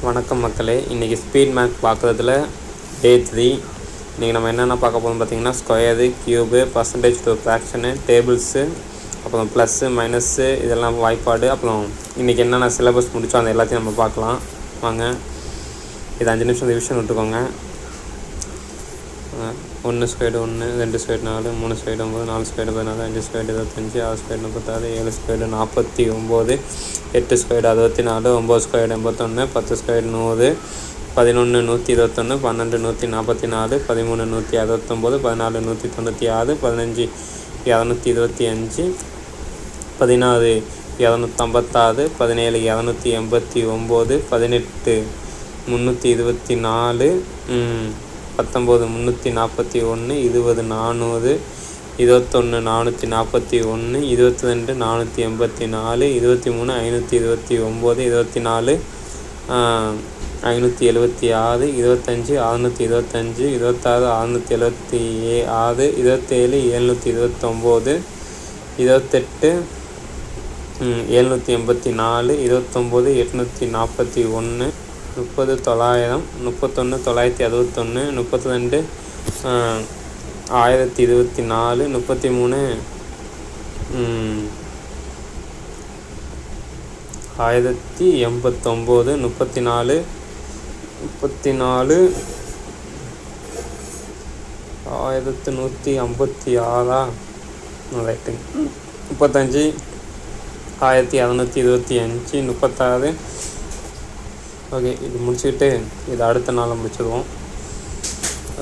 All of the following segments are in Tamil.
வணக்கம் மக்களே, இன்றைக்கி ஸ்பீட் மேக் பார்க்குறதுல டே 3. இன்றைக்கி நம்ம என்னென்ன பார்க்க போகிறோம் பார்த்திங்கன்னா, square, cube, percentage to fraction, tables, அப்புறம் ப்ளஸ்ஸு மைனஸ்ஸு, இதெல்லாம் வாய்ப்பாடு. அப்புறம் இன்றைக்கி என்னென்ன சிலபஸ் முடிச்சோம் அந்த எல்லாத்தையும் நம்ம பார்க்கலாம் வாங்க. இது 5 நிமிஷம் ரிவிஷன் விட்டுக்கோங்க. 1 squared 1, 2 squared 4, 3 squared 9, 4 squared 14, 5 squared 25, 6 squared 36, 7 squared 49, 8 squared 64, 9 squared 81, 10 squared 100, 11 121, 12 144, 13 169, 14 196, 15 225, 16 256, 17 289, 18 324, 19 341, 20 400, 21 441, 22 484, 23 529, 24 576, 25 625, 26 676, 27 729, 28 784, 29 841, 30 900, 31 961, 32 1024, 33 1089, 34 1156 right, 35 1225, 36. Okay, இது முடிச்சுக்கிட்டு இது அடுத்த நாளில் முடிச்சிடுவோம்.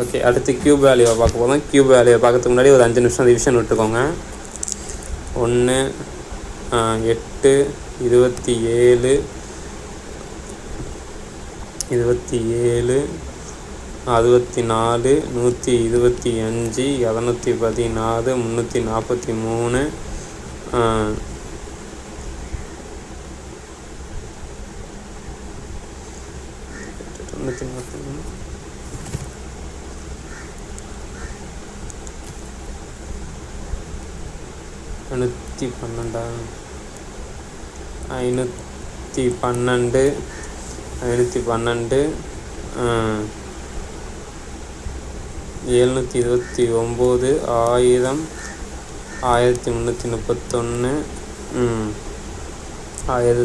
ஓகே, அடுத்து க்யூப் வேல்யூவை பார்க்க போதும். க்யூப் வேல்யூவை பார்க்கறதுக்கு முன்னாடி ஒரு 5 நிமிஷம் ரிவிஷன் விட்டுக்கோங்க. 1 8 27 64 125 216 343 512 512 729,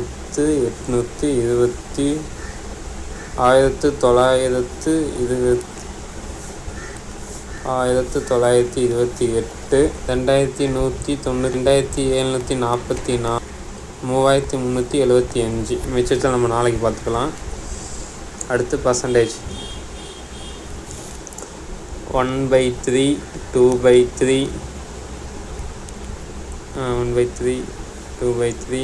1000 1331, 1831, 1820, 1928, 2194, 3375. மிச்சத்தை நம்ம நாளைக்கு பார்த்துக்கலாம். அடுத்து பர்சன்டேஜ் 1/3, 2/3, 1/3, 2/3,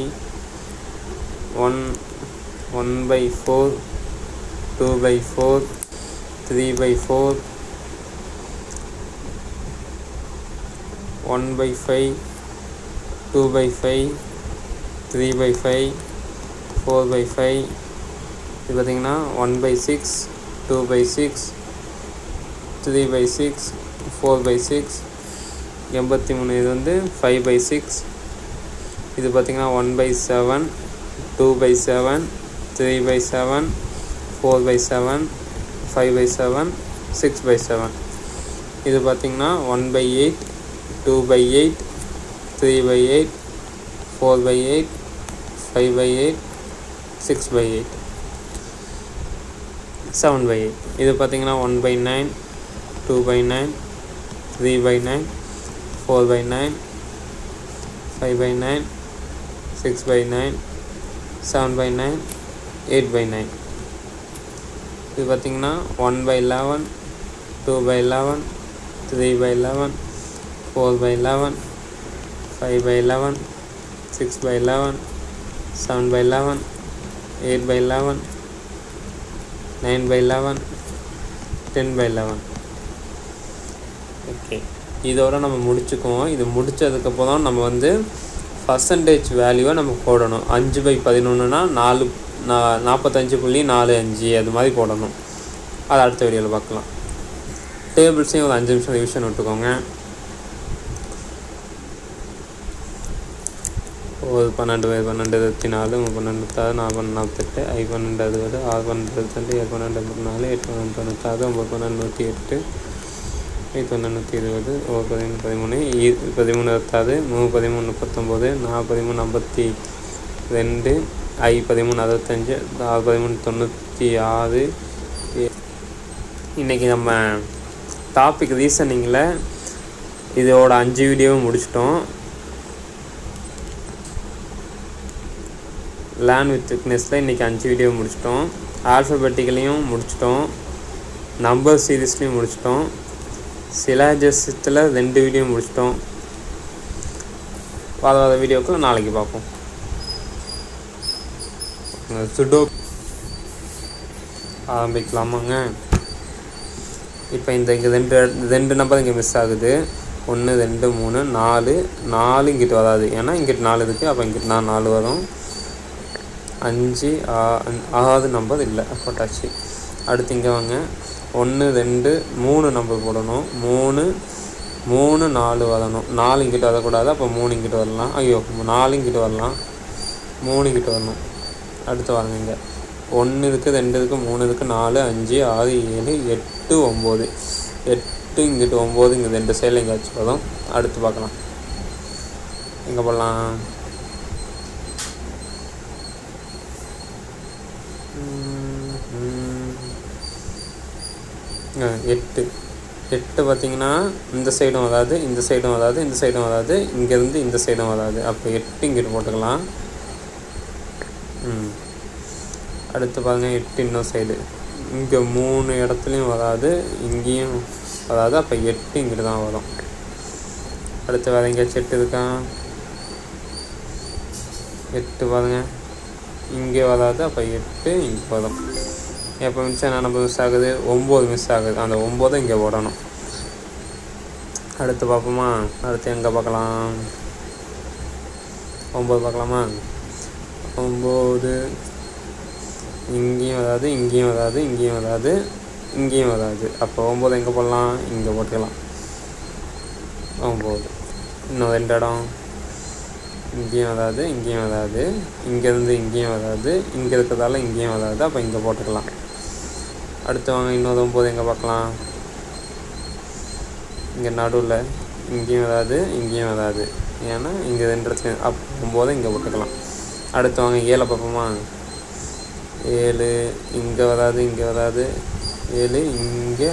1/4, 2/4, 3/4, 1/5, 2/5, 3/5, 4/5. இது பார்த்திங்கன்னா 1/6, 2/6, 3/6, 4/6, 83. இது வந்து 5/6. இது பார்த்திங்கன்னா 1/7, 2/7, 3/7, 4/7, 5/7, 6/7. இது பார்த்திங்கன்னா 1/8, 2/8, 3/8, 4/8, 5/8, 6/8, 7/8. இது பார்த்திங்கன்னா 1/9, 2/9, 3/9, 4/9, 5/9, 6/9, 7/9, 8/9. இது பார்த்திங்கன்னா 1/11, 2/11, 3/11, 4/11, 5/11, 6/11, 7/11, 8/11, 9/11, 10/11. ஓகே, இதோட நம்ம முடிச்சுக்குவோம். இது முடித்ததுக்கப்புறம் நம்ம வந்து பர்சன்டேஜ் வேல்யூவை நம்ம போடணும். 5/11னா 45.45 அது மாதிரி போடணும். அதை அடுத்த வீடியோவில் பார்க்கலாம். டேபிள்ஸையும் ஒரு 5 நிமிஷம் ரிவிஷன் விட்டுக்கோங்க. 12 12 24 12 4 48 5 12 60 6 12 22 7 12 84 8 12 96 9 12 108 8 120 1 13 13 13 3 13 39 4 13 52 13 65 6 13 96. இன்றைக்கி நம்ம டாபிக் ரீசனிங்கில் இதோட 5 வீடியோவும் முடிச்சிட்டோம். லேர்ன் வித் திக்னஸில் இன்றைக்கி 5 வீடியோ முடிச்சிட்டோம். ஆல்ஃபபெட்டிக்கலையும் முடிச்சிட்டோம், நம்பர் சீரீஸ்லையும் முடிச்சிட்டோம், சிலாஜஸத்தில் 2 வீடியோ முடிச்சிட்டோம். வர வீடியோக்கள் நாளைக்கு பார்ப்போம். சுடோ ஆரம்பிக்கலாமாங்க. இப்போ இங்கே ரெண்டு நம்பர் இங்கே மிஸ் ஆகுது. 1 2 3 4 4 இங்கிட்டு வராது, ஏன்னா இங்கிட்டு 4 இருக்குது. அப்போ இங்கிட்டு 4 வரும். 5 6 நம்பர் இல்லை, போட்டாச்சு. அடுத்து இங்கே வாங்க. 1 2 3 நம்பர் போடணும். 3 3 4 வரணும். 4 இங்கிட்டு வரக்கூடாது, அப்போ 3 இங்கிட்டு வரலாம். 4 இங்கிட்டு வரலாம், 3 இங்கிட்டு வரணும். அடுத்து வாங்க. இங்கே 1 இருக்குது, 2 இருக்குது, 3 இருக்குது, 4 5 6 7 8 9 8 இங்கிட்டு 9 இங்கே 2 சைடில் எங்கேயாச்சும் வரும். அடுத்து பார்க்கலாம். எங்கே போடலாம்? 8 பார்த்திங்கன்னா இந்த சைடும் வராது, இந்த சைடும் வராது, இந்த சைடும் வராது, இங்கேருந்து இந்த சைடும் வராது. அப்போ 8 இங்கிட்டு போட்டுக்கலாம். அடுத்து பாருங்கள். 8 இன்னொரு சைடு, இங்கே 3 இடத்துலையும் வராது, இங்கேயும் வராது. அப்போ 8 இங்கிட்டு தான் வரும். அடுத்து வேறு எங்கேயாச்சும் 8 இருக்கா? 8 பாருங்கள், இங்கே வராது. அப்போ 8 இங்கே வரும். எப்போ மிஸ் என்ன நம்பர் மிஸ் ஆகுது? 9 மிஸ் ஆகுது. அந்த 9 இங்கே போடணும். அடுத்து பார்ப்போமா? அடுத்து எங்கே பார்க்கலாம்? 9 பார்க்கலாமா? 9 இங்கேயும் வராது, இங்கேயும் வராது, இங்கேயும் வராது, இங்கேயும் வராது. அப்போ 9 எங்கே போடலாம்? இங்கே போட்டுக்கலாம். 9 இன்னும் 2 இடம், இங்கேயும் வராது, இங்கேயும் வராது, இங்கேருந்து இங்கேயும் வராது, இங்கே இருக்கிறதால இங்கேயும் வராது. அப்போ இங்கே போட்டுக்கலாம். அடுத்து வாங்க. இன்னொரு 9 எங்கே பார்க்கலாம்? இங்கே நடுவில், இங்கேயும் வராது, இங்கேயும் வராது, ஏன்னா இங்கே 2 இடத்துல. அப்போ 9 இங்கே போட்டுக்கலாம். அடுத்து வாங்க. 7 பார்ப்போமா? 7 இங்கே வராது, இங்கே வராது, 7 இங்கே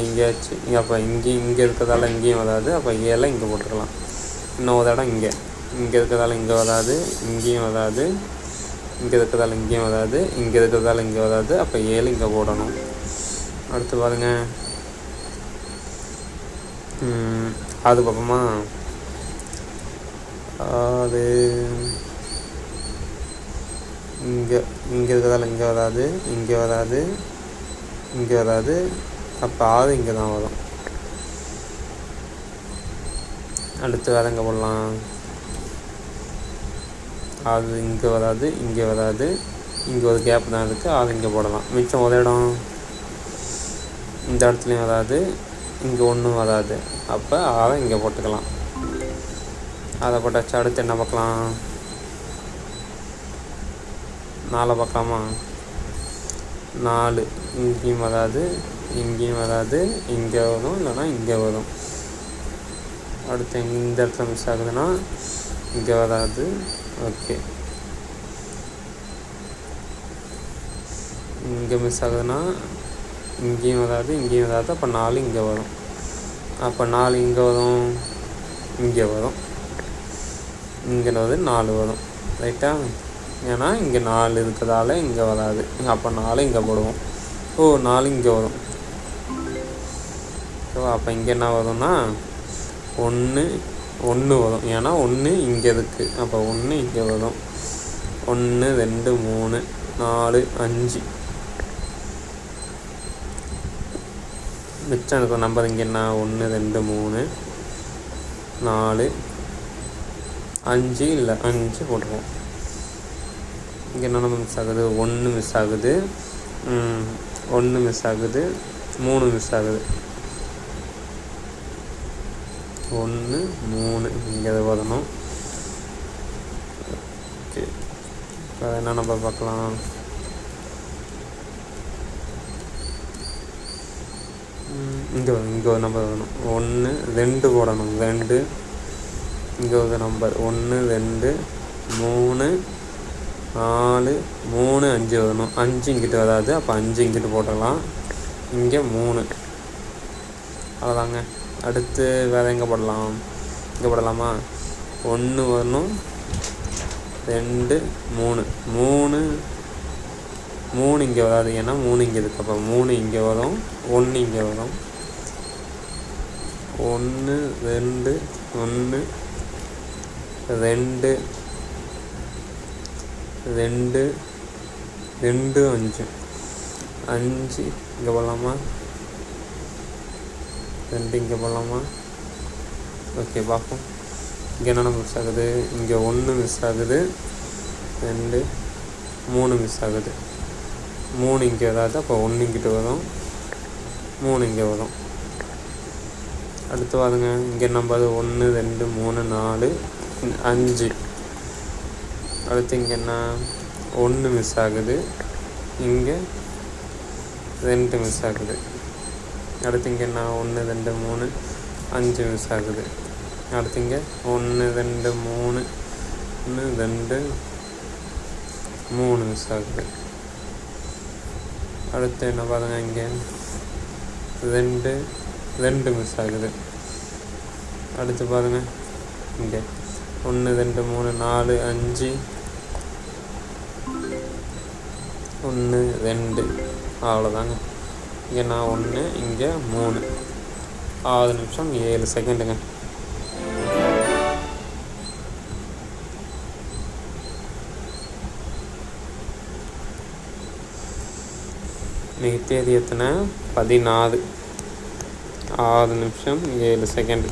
எங்கேயாச்சு. அப்போ இங்கே இருக்கிறதால இங்கேயும் வராது. அப்போ 7 இங்கே போட்டுக்கலாம். இன்னொரு இடம் இங்கே இருக்கிறதால இங்கே வராது, இங்கேயும் வராது, இங்கே இருக்கிறதால இங்கேயும் வராது, இங்கே இருக்கிறதால இங்கே வராது. அப்போ 7 இங்கே போடணும். அடுத்து பாருங்கள். அது பார்ப்போமா? அது இங்கே இருக்கிறதால இங்கே வராது, இங்கே வராது, இங்கே வராது. அப்போ 6 இங்கே தான் வரும். அடுத்து வேறு எங்கே போடலாம்? அது இங்கே வராது, இங்கே வராது, இங்கே ஒரு கேப் தான் இருக்குது. 6 இங்கே போடலாம். மிச்சம் ஒரு இடம் இந்த இடத்துலையும் வராது, இங்கே ஒன்றும் வராது. அப்போ 6 இங்கே போட்டுக்கலாம். அதை போட்டாச்சு. அடுத்து என்ன பார்க்கலாம்? 4 பார்க்கலாமா? 4 இங்கேயும் வராது, இங்கேயும் வராது, இங்கே வரும், இல்லைனா இங்கே வரும். அடுத்து இந்த இடத்துல மிஸ் ஆகுதுன்னா இங்கே வராது. ஓகே, இங்கே மிஸ் ஆகுதுன்னா இங்கேயும் வராது, இங்கேயும் வராது. அப்போ 4 இங்கே வரும். அப்போ 4 இங்கே வரும், இங்கே வரும், இங்கே வந்து 4 வரும். ரைட்டா? ஏன்னா இங்கே 4 இருக்கிறதால இங்கே வராது. அப்போ 4 இங்கே போடுவோம். 4 இங்கே வரும். ஸோ அப்போ இங்கே என்ன வரும்னா 1 வரும். ஏன்னா 1 இங்கே இருக்குது. அப்போ 1 இங்கே வரும். 1 2 3 4 5 மிச்சம் இருக்கிற நம்பர் இங்கே என்ன? 1 2 3 4 5 இல்லை 5 போட்டுருவோம். இங்கே என்ன நம்பர் மிஸ் ஆகுது? 1 மிஸ் ஆகுது, 1 மிஸ் ஆகுது, 3 மிஸ் ஆகுது. 1 3 இங்கே வரணும். வேறு என்ன நம்பர் பார்க்கலாம். இங்கே ஒரு நம்பர் வேணும். 1 2 போடணும். 2 இங்கே ஒரு நம்பர் 1 2 3 4 3 5 வரணும். 5 இங்கிட்டு வராது, அப்போ 5 இங்கிட்டு போடலாம். இங்கே 3 அவ்வளோதாங்க. அடுத்து வேறு எங்கே போடலாம்? இங்கே போடலாமா? 1 வரணும், 2 3 3 3 இங்கே வராது, ஏன்னா 3 இங்கே இருக்குது. அப்போ 3 இங்கே வரும், 1 இங்கே வரும். 1 2 1 2 2 2 5 5 இங்கே போடலாமா? 2 இங்கே போடலாமா? ஓகே, பார்ப்போம். இங்கே என்னென்ன மிஸ் ஆகுது? இங்கே 1 மிஸ் ஆகுது, 2 3 மிஸ் ஆகுது. 3 இங்கே வராது, அப்போ 1 இங்கிட்டு வரும், 3 இங்கே வரும். அடுத்து வாருங்க. இங்கே நம்பர் 1 2 3 4 5. அடுத்து இங்கே என்ன? 1 மிஸ் ஆகுது, இங்கே 2 மிஸ் ஆகுது. அடுத்து இங்கே என்ன? 1 2 3 5 மிஸ் ஆகுது. அடுத்து இங்கே 1 2 3 1 2 3 மிஸ் ஆகுது. அடுத்து என்ன பாருங்க, இங்கே 2 2 மிஸ் ஆகுது. அடுத்து பாருங்கள், இங்கே 1 2 3 4 5 1 2 அவ்வளோதாங்க. இங்கே நான் 1 இங்கே 3 6 நிமிஷம் 7 செகண்டுங்க. இன்னைக்கு தேதி எத்தனை? 14 6 நிமிஷம் 7 செகண்டு.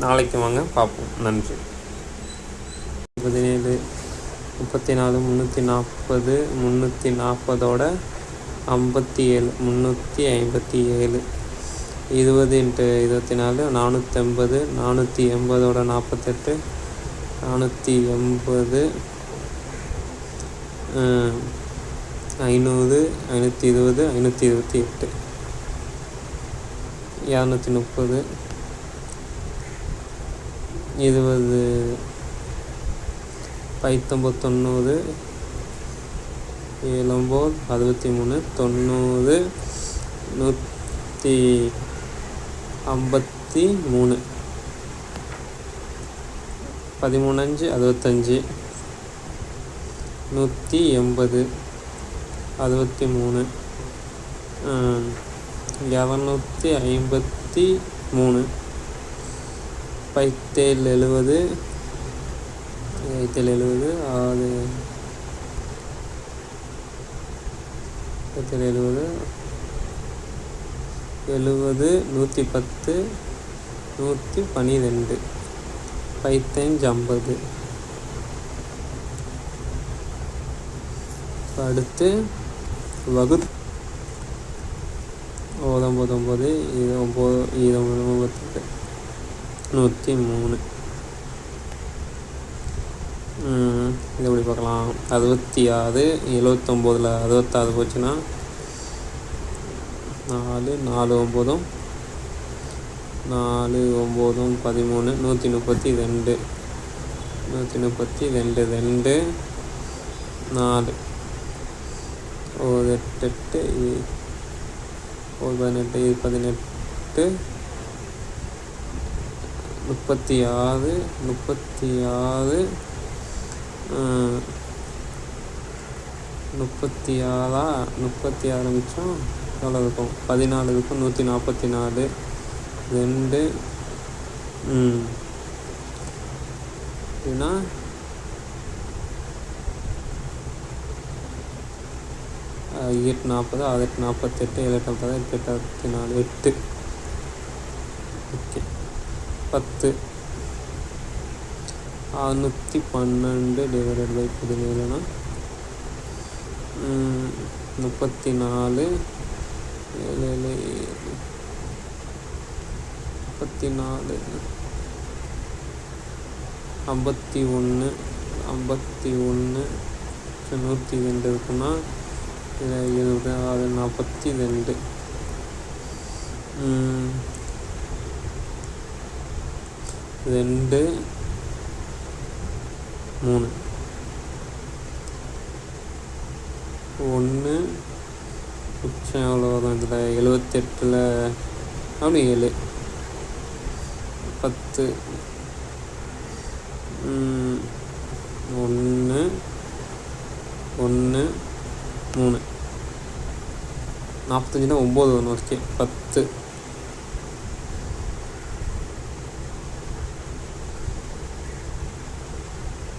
நாளைக்கு வாங்க பார்ப்போம். நன்றி. 17 34 340 340ஓட 57 357 20 × 24 480 480ஓட 48 480 500 520 528 230 20 590 7 63 90 153 13 5 65 180 63 253 பைத்தேல் 70 70 6 70 70 110 112 5 50. அடுத்து வகுத்து 9 இது 9 103. இது எப்படி பார்க்கலாம்? 66 79 66 போச்சுன்னா 4 4 9 4 9 13 132 132 2 4 ஒரு 8 ஒரு 18 18 36 36 36 நிமிஷம் எவ்வளோ இருக்கும்? 14 இருக்கும். 144 2 இதுனா 8 40 6 48 7 50 8 64 8. ஓகே, 10 612 டிவைடட் பை 17னா 34 34 51 102 இருக்குன்னா இதில் 42 2 3 1 மிச்சம் எவ்வளோ வரும் இதில் 78 அப்படி 7 10 1 1 3 45 9 வரும். ஓகே 10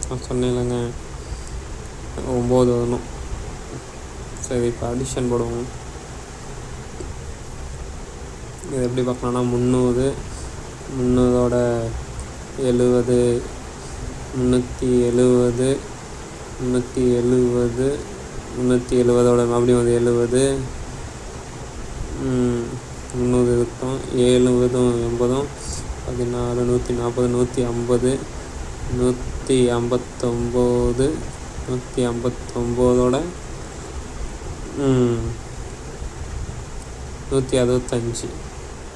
நான் சொன்னேன் இல்லைங்க 9 வரணும். சரி இப்போ அடிஷன் போடுவோம். இது எப்படி பார்க்கலாம்னா 300 300ஓட 70 370 370 370ஓட மறுபடியும் வந்து 70 300 இருக்கும். 70 80 14 140 150 159ஓட 165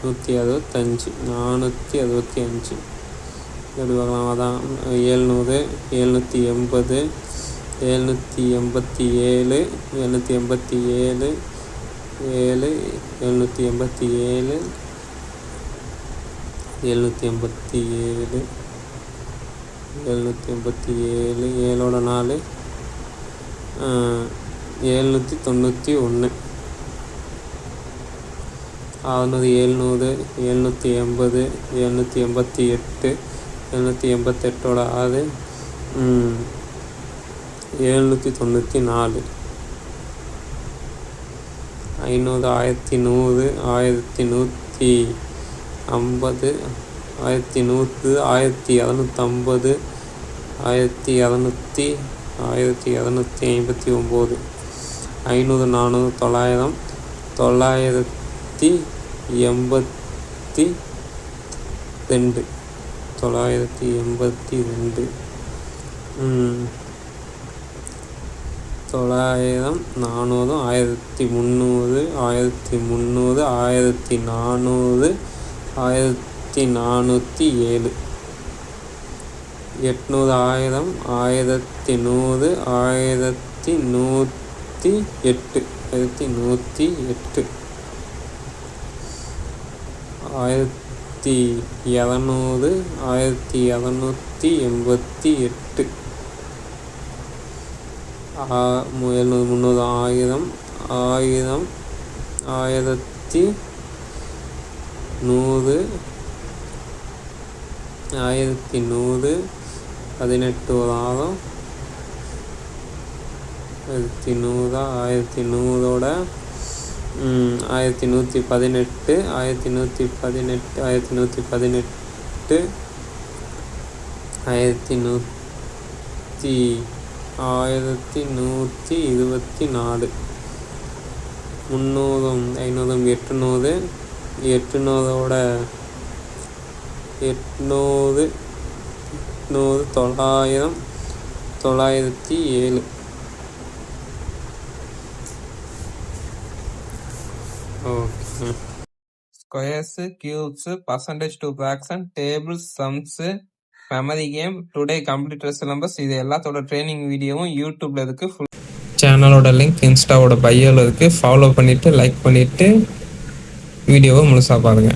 465 எப்படி பார்க்கலாம். அதான் 700 780 787 787 7ஓட 4 791 அதாவது 700 780 788 788ஓட 6 794 500 1100 1150 1100 1750 1759 500 400 900 982 982 900 400 1300 1300 1400 1407 800 1000 1100 1108 1108 1200 1288 700 300 1000 1000 1100 1100 18 ஒரு 1100 1100ஓட 1118 1118 1118 1124 300 500 800 800ஓட 800 900 907 okay. Squares, cubes, percentage to fraction, tables, sums, memory game, today completed syllabus, இது எல்லாத்தோட ட்ரைனிங் வீடியோவும் யூடியூப்ல இருக்கு. சேனலோட லிங்க் இன்ஸ்டாவோட பயோல இருக்கு. ஃபாலோ பண்ணிட்டு லைக் பண்ணிட்டு வீடியோவை முழுசா பாருங்க.